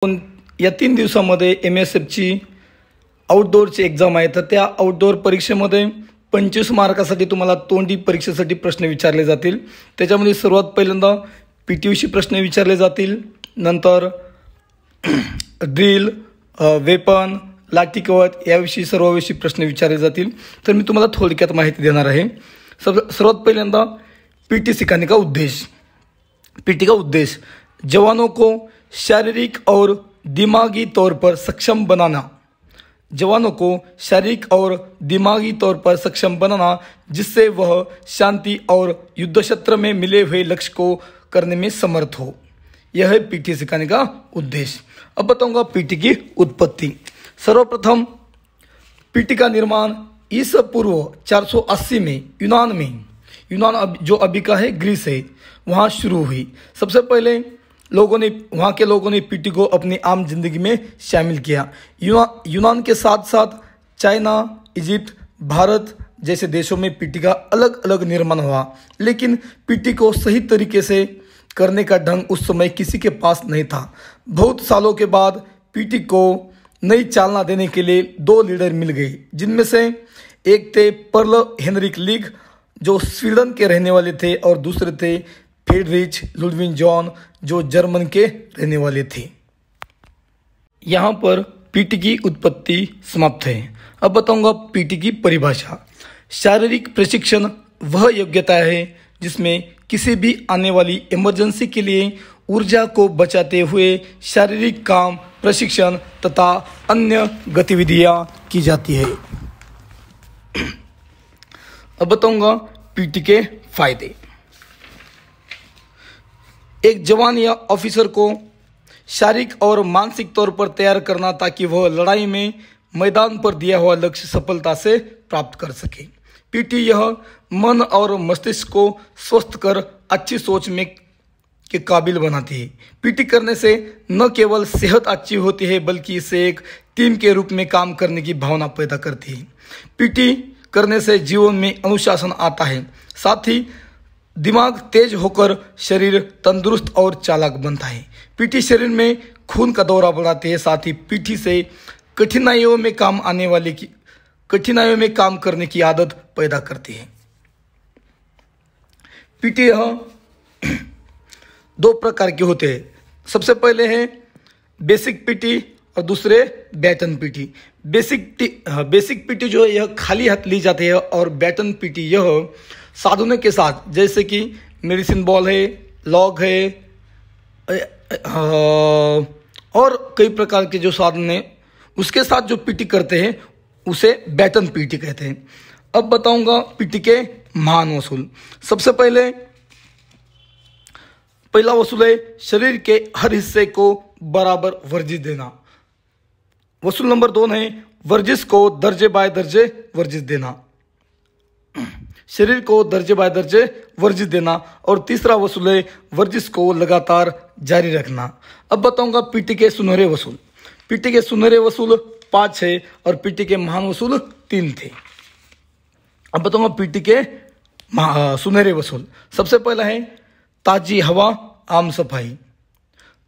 या 3 दिवसामध्ये MSFची आउटडोअरची एक्झाम आहे। तर त्या आउटडोअर परीक्षेमध्ये 25 मार्कासाठी तुम्हाला तोंडी परीक्षेसाठी प्रश्न विचारले जातील। त्याच्यामध्ये सर्वात पहिल्यांदा PTOशी प्रश्न विचारले जातील, नंतर ड्रिल, वेपन, लाठी कवच याविषयी सर्वविषयी प्रश्न विचारले जातील। तर मी तुम्हाला थोडक्यात माहिती देणार आहे। सर्वात पहिल्यांदा PT सिखाने का उद्देश्य। PT का उद्देश्य जवानों को शारीरिक और दिमागी तौर पर सक्षम बनाना, जवानों को शारीरिक और दिमागी तौर पर सक्षम बनाना, जिससे वह शांति और युद्ध क्षेत्र में मिले हुए लक्ष्य को करने में समर्थ हो। यह है PT सिखाने का उद्देश्य। अब बताऊंगा PT की उत्पत्ति। सर्वप्रथम PT का निर्माण ईसा पूर्व 480 में यूनान जो अभी का है ग्रीस है, वहाँ शुरू हुई। सबसे पहले वहाँ के लोगों ने PT को अपनी आम जिंदगी में शामिल किया। यूनान के साथ साथ चाइना, इजिप्ट, भारत जैसे देशों में PT का अलग अलग निर्माण हुआ, लेकिन PT को सही तरीके से करने का ढंग उस समय किसी के पास नहीं था। बहुत सालों के बाद PT को नई चालना देने के लिए 2 लीडर मिल गए, जिनमें से एक थे पर्ल हेनरिक लीग जो स्वीडन के रहने वाले थे, और दूसरे थे फ्रीडरिच लुडविग जॉन जो जर्मन के रहने वाले थे। यहाँ पर PT की उत्पत्ति समाप्त है। अब बताऊंगा PT की परिभाषा। शारीरिक प्रशिक्षण वह योग्यता है जिसमें किसी भी आने वाली इमरजेंसी के लिए ऊर्जा को बचाते हुए शारीरिक काम, प्रशिक्षण तथा अन्य गतिविधियां की जाती है। अब बताऊंगा PT के फायदे। एक जवान या ऑफिसर को शारीरिक और मानसिक तौर पर तैयार करना ताकि वह लड़ाई में मैदान पर दिया हुआ लक्ष्य सफलता से प्राप्त कर सके। PT यह मन और मस्तिष्क को स्वस्थ कर अच्छी सोच में के काबिल बनाती है। PT करने से न केवल सेहत अच्छी होती है, बल्कि इससे एक टीम के रूप में काम करने की भावना पैदा करती है। PT करने से जीवन में अनुशासन आता है, साथ ही दिमाग तेज होकर शरीर तंदुरुस्त और चालाक बनता है। PT शरीर में खून का दौरा बढ़ाती है, साथ ही PT से कठिनाइयों में काम करने की आदत पैदा करती है। PT यह 2 प्रकार के होते हैं। सबसे पहले है बेसिक PT और दूसरे बैटन PT। बेसिक PT जो है यह खाली हाथ ली जाती है, और बैटन PT यह साधनों के साथ, जैसे कि मेडिसिन बॉल है, लॉग है, और कई प्रकार के जो साधन हैं उसके साथ जो PT करते हैं उसे बैटन PT कहते हैं। अब बताऊंगा PT के महान वसूल। सबसे पहला वसूल है शरीर के हर हिस्से को बराबर वर्जिश देना। वसूल नंबर 2 है वर्जिश को दर्जे बाय दर्जे वर्जिश देना, शरीर को दर्जे बाय दर्जे वर्जिश देना। और तीसरा वसूल है वर्जिश को लगातार जारी रखना। अब बताऊंगा PT के सुनहरे वसूल। PT के सुनहरे वसूल 5 है और PT के महान वसूल 3 थे। अब बताऊंगा PT के सुनहरे वसूल। सबसे पहला है ताजी हवा, आम सफाई।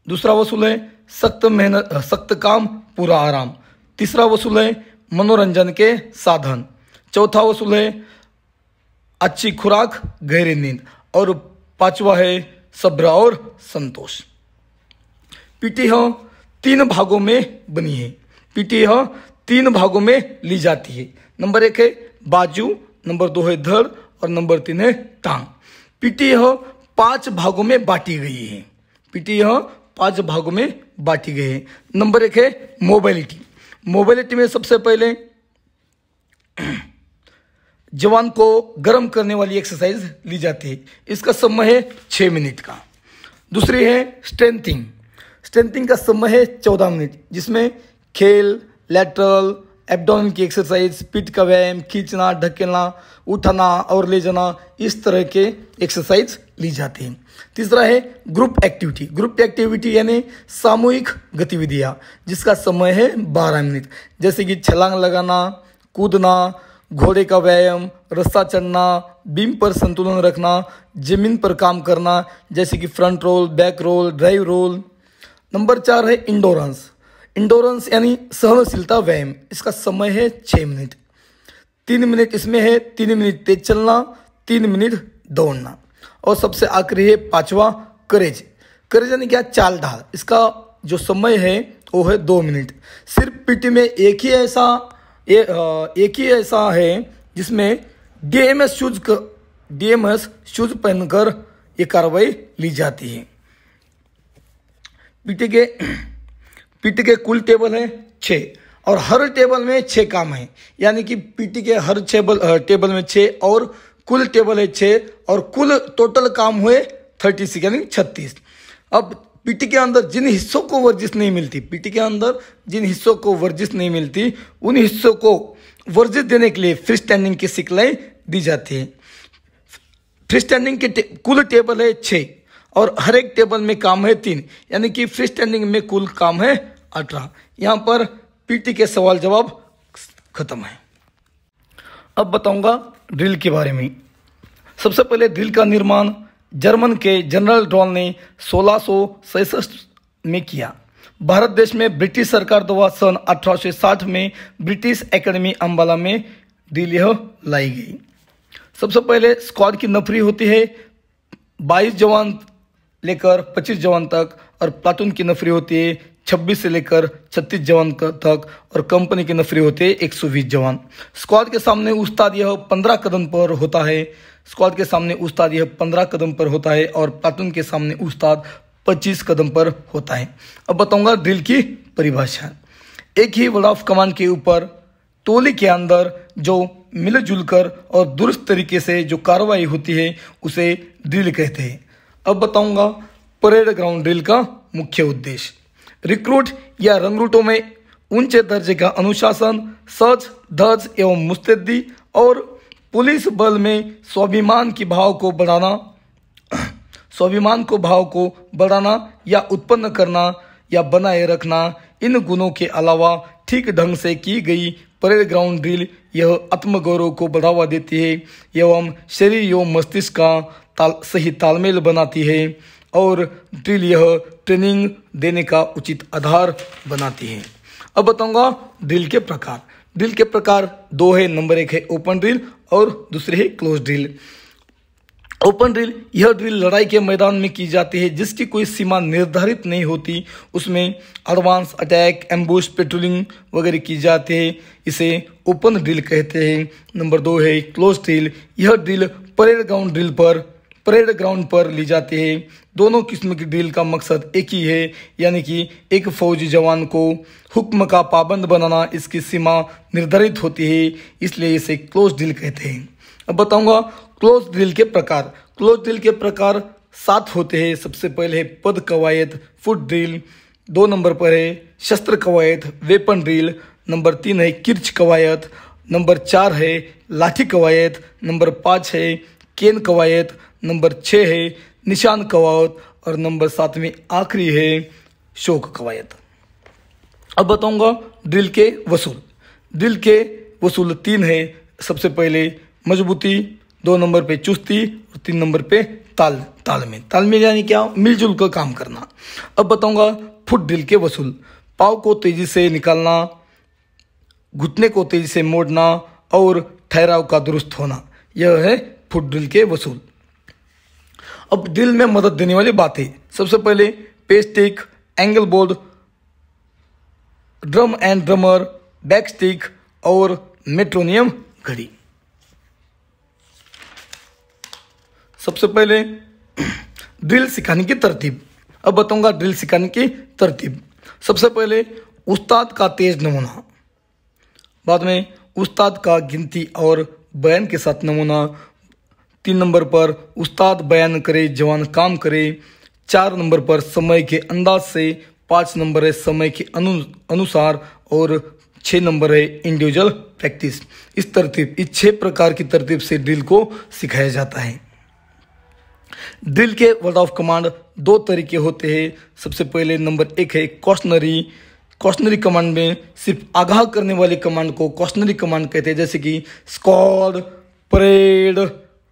दूसरा वसूल है सख्त मेहनत, सख्त काम, पूरा आराम। तीसरा वसूल है मनोरंजन के साधन। चौथा वसूल है अच्छी खुराक, गहरी नींद। और 5वां है सब्र और संतोष। PT यह 3 भागों में बनी है। PT यह 3 भागों में ली जाती है। नंबर 1 है बाजू, नंबर 2 है धड़ और नंबर 3 है टांग। PT यह 5 भागों में बांटी गई है। PT यह 5 भागों में बांटी गई है। नंबर 1 है मोबिलिटी। मोबिलिटी में सबसे पहले जवान को गर्म करने वाली एक्सरसाइज ली जाती है। इसका समय है 6 मिनट का। दूसरी है स्ट्रेंथिंग। स्ट्रेंथिंग का समय है 14 मिनट, जिसमें खेल, लैटरल, एब्डोमेन की एक्सरसाइज, पीठ का व्यायाम, खींचना, ढकेलना, उठाना और ले जाना, इस तरह के एक्सरसाइज ली जाती है। तीसरा है ग्रुप एक्टिविटी। ग्रुप एक्टिविटी यानी सामूहिक गतिविधियाँ, जिसका समय है 12 मिनट, जैसे कि छलांग लगाना, कूदना, घोड़े का व्यायाम, रस्सा चढ़ना, बीम पर संतुलन रखना, जमीन पर काम करना, जैसे कि front roll, back roll, drive roll. Number 4 है इंडोरेंस। इंडोरेंस यानी सहनशीलता व्यायाम, इसका समय है 6 मिनट। 3 मिनट इसमें है, 3 मिनट तेज चलना, 3 मिनट दौड़ना। और सबसे आखिरी है 5वां करेज। करेज यानी क्या, चाल ढाल, इसका जो समय है वो है 2 मिनट। सिर्फ पीटी में एक ही ऐसा है जिसमें डीएमएस शूज पहनकर ये कार्रवाई ली जाती है। पीटी के कुल टेबल है 6 और हर टेबल में 6 काम है, यानी कि पीटी के हर टेबल में 6 और कुल टेबल है 6 और कुल टोटल काम हुए 36 यानी 36। अब पीटी के अंदर जिन हिस्सों को वर्जिश नहीं मिलती, उन हिस्सों को वर्जिश देने के लिए फ्री स्टैंडिंग की सिखलाई दी जाती है। फ्री स्टैंडिंग के कुल टेबल है 6 और हर एक टेबल में काम है 3, यानी कि फ्री स्टैंडिंग में कुल काम है 18। यहाँ पर पीटी के सवाल जवाब खत्म है। अब बताऊंगा ड्रिल के बारे में। सबसे पहले ड्रिल का निर्माण जर्मन के जनरल ड्रॉल ने 1666 में किया। भारत देश में ब्रिटिश सरकार द्वारा सन 1860 में ब्रिटिश एकेडमी अम्बाला में ड्रिल यह लाई गई। सबसे पहले स्क्वाड की नफरी होती है 22 जवान लेकर 25 जवान तक, और प्लाटून की नफरी होती है 26 से लेकर 36 जवान तक, और कंपनी की नफरी होती है 120 जवान। स्क्वाड के सामने उस्ताद यह 15 कदम पर होता है। और प्लाटून के सामने उस्ताद 25 कदम पर होता है। अब बताऊंगा ड्रिल की परिभाषा। एक ही वर्ड ऑफ कमांड के ऊपर टोली के अंदर जो मिलजुल कर और दुरुस्त तरीके से जो कार्रवाई होती है उसे ड्रिल कहते हैं। अब बताऊंगा परेड ग्राउंड ड्रिल का मुख्य उद्देश्य। रिक्रूट या रंगरूटों में ऊंचे दर्जे का अनुशासन, सच धज एवं मुस्तैदी और पुलिस बल में स्वाभिमान को भाव को बढ़ाना या उत्पन्न करना या बनाए रखना, इन गुणों के अलावा ठीक ढंग से की गई परेड ग्राउंड ड्रिल यह आत्मगौरव को बढ़ावा देती है एवं शरीर एवं मस्तिष्क का सही तालमेल बनाती है, और ड्रिल यह ट्रेनिंग देने का उचित आधार बनाती है। अब बताऊंगा ड्रिल के प्रकार। ड्रिल के प्रकार 2 है। नंबर 1 है ओपन ड्रिल और दूसरी है क्लोज ड्रिल। ओपन ड्रिल यह ड्रिल लड़ाई के मैदान में की जाती है जिसकी कोई सीमा निर्धारित नहीं होती। उसमें एडवांस अटैक, एम्बुश, पेट्रोलिंग वगैरह की जाती है, इसे ओपन ड्रिल कहते हैं। नंबर 2 है क्लोज ड्रिल। यह ड्रिल परेड ग्राउंड पर ली जाती है। दोनों किस्म की ड्रिल का मकसद एक ही है, यानी कि एक फौजी जवान को हुक्म का पाबंद बनाना। इसकी सीमा निर्धारित होती है, इसलिए इसे क्लोज ड्रिल कहते हैं। अब बताऊंगा क्लोज ड्रिल के प्रकार। क्लोज ड्रिल के प्रकार 7 होते हैं। सबसे पहले है पद कवायद, फुट ड्रिल। 2 नंबर पर है शस्त्र कवायद, वेपन ड्रिल। नंबर 3 है किर्च कवायद। नंबर 4 है लाठी कवायद। नंबर 5 है केन कवायद। नंबर 6 है निशान कवायद और नंबर 7 में आखिरी है शोक कवायद। अब बताऊंगा ड्रिल के वसूल। ड्रिल के वसूल 3 है। सबसे पहले मजबूती, 2 नंबर पे चुस्ती और 3 नंबर पे तालमेल यानी क्या, मिलजुल कर काम करना। अब बताऊंगा फुट ड्रिल के वसूल। पाँव को तेजी से निकालना, घुटने को तेजी से मोड़ना और ठहराव का दुरुस्त होना, यह है फुट ड्रिल के वसूल। अब ड्रिल में मदद देने वाली बातें। सबसे पहले peptic, angle board, drum and drummer, back stick और मेट्रोनियम घड़ी। सबसे पहले ड्रिल सिखाने की तरतीब। अब बताऊंगा ड्रिल सिखाने की तरतीब। सबसे पहले उस्ताद का तेज नमूना, बाद में उस्ताद का गिनती और बयान के साथ नमूना। 3 नंबर पर उस्ताद बयान करे, जवान काम करे। 4 नंबर पर समय के अंदाज से। 5 नंबर है समय के अनुसार और 6 नंबर है इंडिविजुअल प्रैक्टिस। इस 6 प्रकार की तरतीब से ड्रिल को सिखाया जाता है। ड्रिल के वर्ड ऑफ कमांड 2 तरीके होते हैं। सबसे पहले नंबर 1 है कॉशनरी कमांड में सिर्फ आगाह करने वाली कमांड को कॉशनरी कमांड कहते हैं, जैसे कि स्क्वाड, परेड,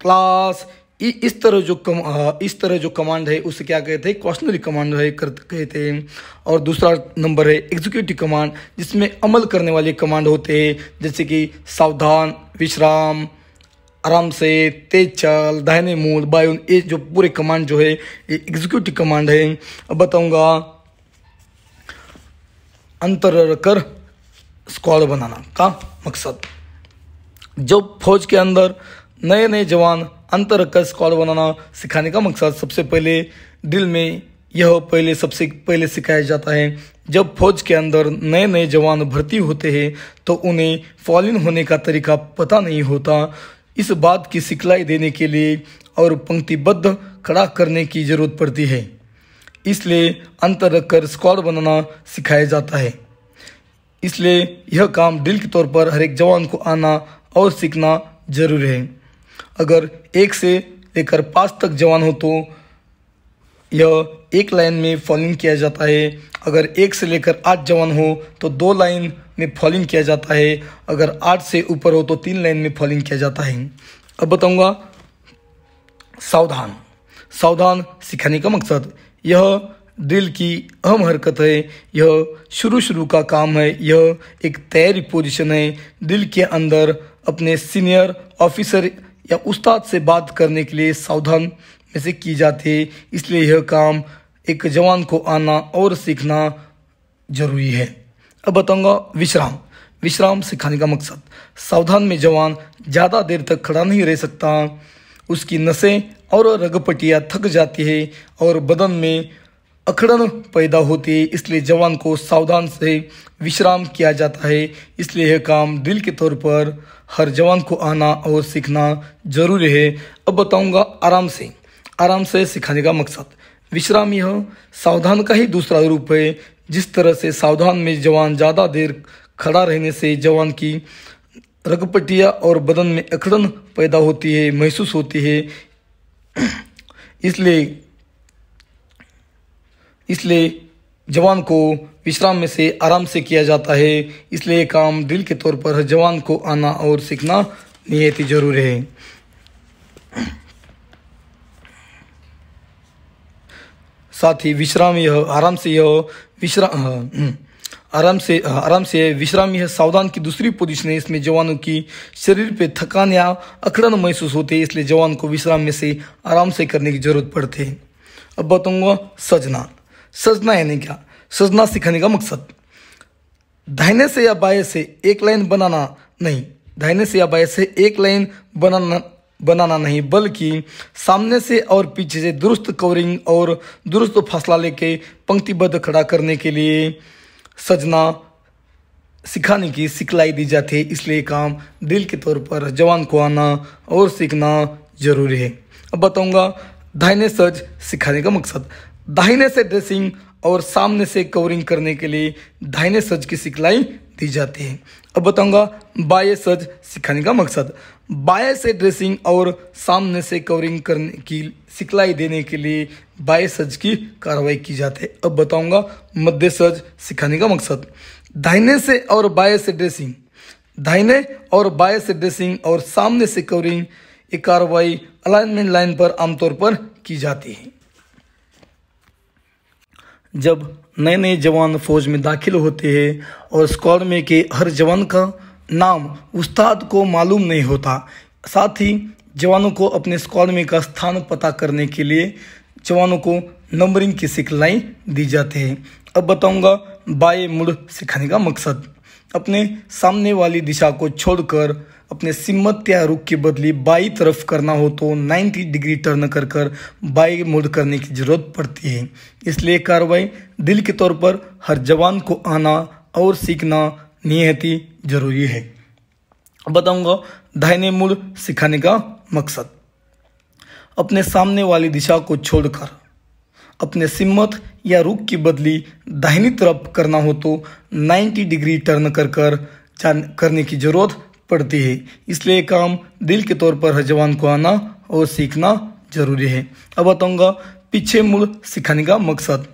क्लास, इस तरह जो कमांड है उसे क्या कहते हैं, क्वेश्चनरी कमांड है कहते हैं। और दूसरा नंबर है एग्जीक्यूटिव कमांड, जिसमें अमल करने वाले कमांड होते हैं, जैसे कि सावधान, विश्राम, आराम से, तेज चल, दाहिने मुड़, बायुन। ये जो पूरे कमांड जो है ये एग्जीक्यूटिव कमांड है। अब बताऊंगा अंतर रखकर स्क्वाड बनाना का मकसद। जब फौज के अंदर नए नए जवान अंतर रखकर स्क्वाड बनाना सिखाने का मकसद, सबसे पहले ड्रिल में यह सबसे पहले सिखाया जाता है। जब फौज के अंदर नए नए जवान भर्ती होते हैं तो उन्हें फॉलिन होने का तरीका पता नहीं होता। इस बात की सिखलाई देने के लिए और पंक्तिबद्ध खड़ा करने की जरूरत पड़ती है, इसलिए अंतर रखकर स्क्वाड बनाना सिखाया जाता है। इसलिए यह काम ड्रिल के तौर पर हर एक जवान को आना और सीखना जरूरी है। अगर 1 से लेकर 5 तक जवान हो तो यह एक लाइन में फॉलिंग किया जाता है। अगर 1 से लेकर 8 जवान हो तो 2 लाइन में फॉलिंग किया जाता है। अगर 8 से ऊपर हो तो 3 लाइन में फॉलिंग किया जाता है। अब बताऊंगा सावधान। सावधान सिखाने का मकसद, यह ड्रिल की अहम हरकत है। यह शुरू का काम है। यह एक तैयारी पोजीशन है। ड्रिल के अंदर अपने सीनियर ऑफिसर या उस्ताद से बात करने के लिए सावधान में से की जाती है। इसलिए यह काम एक जवान को आना और सीखना जरूरी है। अब बताऊंगा विश्राम। विश्राम सिखाने का मकसद, सावधान में जवान ज़्यादा देर तक खड़ा नहीं रह सकता। उसकी नसें और रगपटियाँ थक जाती है और बदन में अकड़न पैदा होती है। इसलिए जवान को सावधान से विश्राम किया जाता है। इसलिए यह काम ड्रिल के तौर पर हर जवान को आना और सीखना जरूरी है। अब बताऊंगा आराम से। आराम से सिखाने का मकसद, विश्राम यह सावधान का ही दूसरा रूप है। जिस तरह से सावधान में जवान ज़्यादा देर खड़ा रहने से जवान की रगपटियाँ और बदन में अकड़न पैदा होती है, महसूस होती है। इसलिए जवान को विश्राम में से आराम से किया जाता है। इसलिए काम ड्रिल के तौर पर हर जवान को आना और सीखना निहायत ही जरूरी है। साथ ही विश्राम यह आराम से विश्राम यह सावधान की दूसरी पोजीशन है। इसमें जवानों की शरीर पे थकान या अकड़न महसूस होती है। इसलिए जवान को विश्राम में से आराम से करने की जरूरत पड़ती है। अब बताऊंगा सजना। सजना यानी क्या? सजना सिखाने का मकसद, दाहिने से या बाएं से एक लाइन बनाना नहीं, दाहिने से या बाएं से एक लाइन बनाना नहीं, बल्कि सामने से और पीछे से दुरुस्त कवरिंग और दुरुस्त फासला लेके पंक्तिबद्ध खड़ा करने के लिए सजना सिखाने की सिखलाई दी जाती है। इसलिए काम ड्रिल के तौर पर जवान को आना और सीखना जरूरी है। अब बताऊंगा दाहिने सज सिखाने का मकसद, दाहिने से ड्रेसिंग और सामने से कवरिंग करने के लिए दाहिने सज की सिखलाई दी जाती है। अब बताऊंगा बाएं सज सिखाने का मकसद, बाएं से ड्रेसिंग और सामने से कवरिंग करने की सिखलाई देने के लिए बाएं सज की कार्रवाई की जाती है। अब बताऊंगा मध्य सज सिखाने का मकसद, दाहिने से और बाएं से ड्रेसिंग, दाहिने और बाएं से ड्रेसिंग और सामने से कवरिंग, ये कार्रवाई अलाइनमेंट लाइन पर आमतौर पर की जाती है। जब नए नए जवान फौज में दाखिल होते हैं और स्क्वाड में के हर जवान का नाम उस्ताद को मालूम नहीं होता, साथ ही जवानों को अपने स्क्वाड में का स्थान पता करने के लिए जवानों को नंबरिंग की सिखलाई दी जाती है। अब बताऊंगा बाएं मुड़ सिखाने का मकसद, अपने सामने वाली दिशा को छोड़कर अपने सिम्मत या रुख की बदली बाई तरफ करना हो तो 90 डिग्री टर्न कर बाई मुड़ करने की जरूरत पड़ती है। इसलिए कार्रवाई ड्रिल के तौर पर हर जवान को आना और सीखना निहायत ही जरूरी है। बताऊंगा दाहिने मुड़ सिखाने का मकसद, अपने सामने वाली दिशा को छोड़कर अपने सिम्मत या रुख की बदली दाहिनी तरफ करना हो तो 90 डिग्री टर्न करने की जरूरत पड़ती है। इसलिए काम ड्रिल के तौर पर हर जवान को आना और सीखना जरूरी है। अब बताऊंगा पीछे मुड़ सिखाने का मकसद,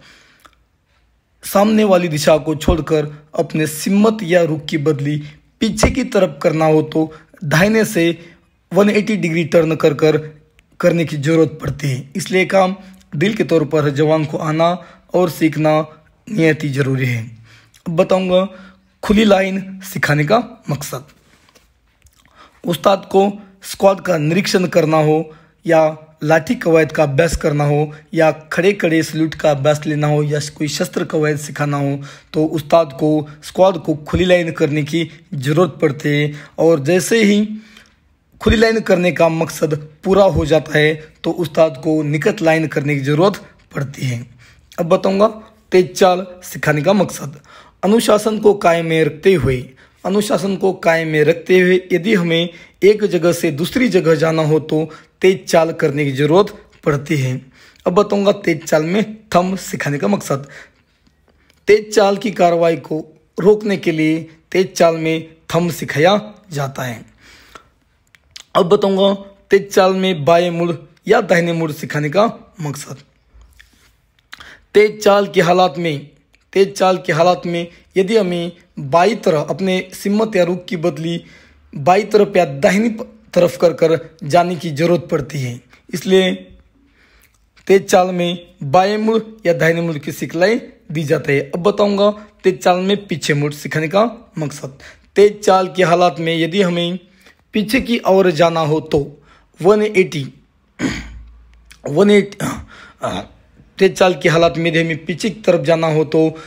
सामने वाली दिशा को छोड़कर अपने सिम्मत या रुख की बदली पीछे की तरफ करना हो तो दाहिने से 180 डिग्री टर्न कर करने की ज़रूरत पड़ती है। इसलिए काम दिल के तौर पर जवान को आना और सीखना नियत ही ज़रूरी है। अब बताऊंगा खुली लाइन सिखाने का मकसद। उस्ताद को स्क्वाड का निरीक्षण करना हो या लाठी कवायद का अभ्यास करना हो या खड़े खड़े सल्यूट का अभ्यास लेना हो या कोई शस्त्र कवायद सिखाना हो तो उस्ताद को स्क्वाड को खुली लाइन करने की ज़रूरत पड़ती है। और जैसे ही खुली लाइन करने का मकसद पूरा हो जाता है तो उस्ताद को निकट लाइन करने की ज़रूरत पड़ती है। अब बताऊंगा तेज चाल सिखाने का मकसद। अनुशासन को कायम में रखते हुए यदि हमें एक जगह से दूसरी जगह जाना हो तो तेज चाल करने की ज़रूरत पड़ती है। अब बताऊंगा तेज चाल में थंब सिखाने का मकसद। तेज चाल की कार्रवाई को रोकने के लिए तेज चाल में थंब सिखाया जाता है। अब बताऊंगा तेज चाल में बाएं मुड़ या दाहिने मुड़ सिखाने का मकसद। तेज चाल के हालात में यदि हमें बाई तरफ अपने सिम्मत या रुख की बदली बाई तरफ या दाहिनी तरफ कर जाने की ज़रूरत पड़ती है। इसलिए तेज चाल में बाएं मुड़ या दाहिने मुड़ की सिखलाई दी जाती है। अब बताऊंगा तेज चाल में पीछे मुड़ सिखाने का मकसद। तेज चाल के हालात में यदि हमें पीछे की ओर जाना हो तो 180 तेज चाल की हालात में यदि हमें पीछे की तरफ जाना हो तो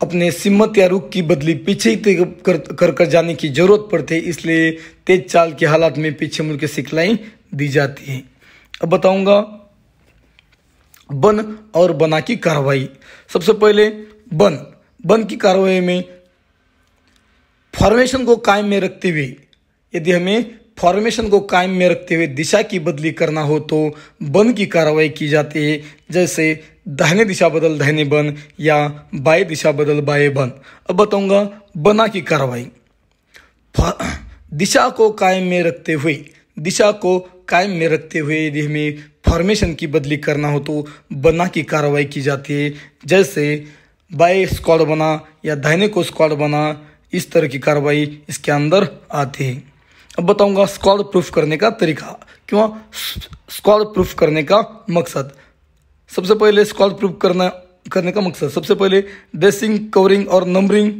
अपने सिम्मत या रुख की बदली पीछे कर जाने की ज़रूरत पड़ती है। इसलिए तेज चाल के हालात में पीछे मुड़ के सिखलाई दी जाती है। अब बताऊंगा बन और बना की कार्रवाई। सबसे पहले बन की कार्रवाई में फॉर्मेशन को कायम में रखते हुए यदि हमें फॉर्मेशन को कायम में रखते हुए दिशा की बदली करना हो तो बन की कार्रवाई की जाती है। जैसे दाहिने दिशा बदल दाहिने बन या बाएं दिशा बदल बाएं बन। अब बताऊंगा बना की कार्रवाई। दिशा को कायम में रखते हुए यदि हमें फॉर्मेशन की बदली करना हो तो बना की कार्रवाई की जाती है। जैसे बाएं स्क्वाड बना या दाहिने को स्क्वाड बना, इस तरह की कार्रवाई इसके अंदर आती है। अब बताऊंगा स्क्वाड प्रूफ करने का तरीका, क्यों स्क्वाड प्रूफ करने का मकसद। सबसे पहले स्क्वाड प्रूफ करने का मकसद सबसे पहले ड्रेसिंग, कवरिंग और नंबरिंग